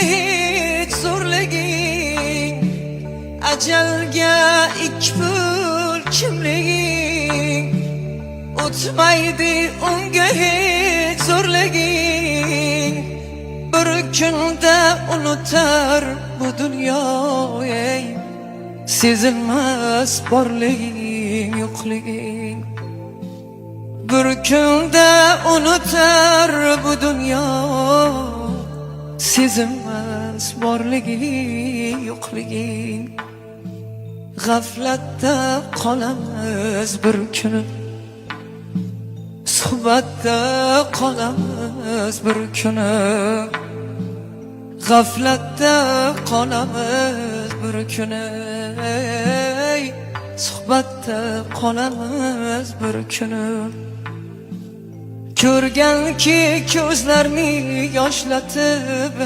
hiç zo'rliging, ajalga ikki pul kimliging, o'tmaydi unga hiç zo'rliging. Bir kunda unutar bu dunyo, ey sezilmas borliging yo'qliging. Bir kunda unutar bu dunyo, sezilmas borliging yo'qliging. G'aflatda qolamiz bir kuni, suhbatda qolamiz bir kuni. G'aflatda qolamiz bir kuni, suhbatda qolamiz bir kuni. Ko'rganki ko'zlarni yoshlatib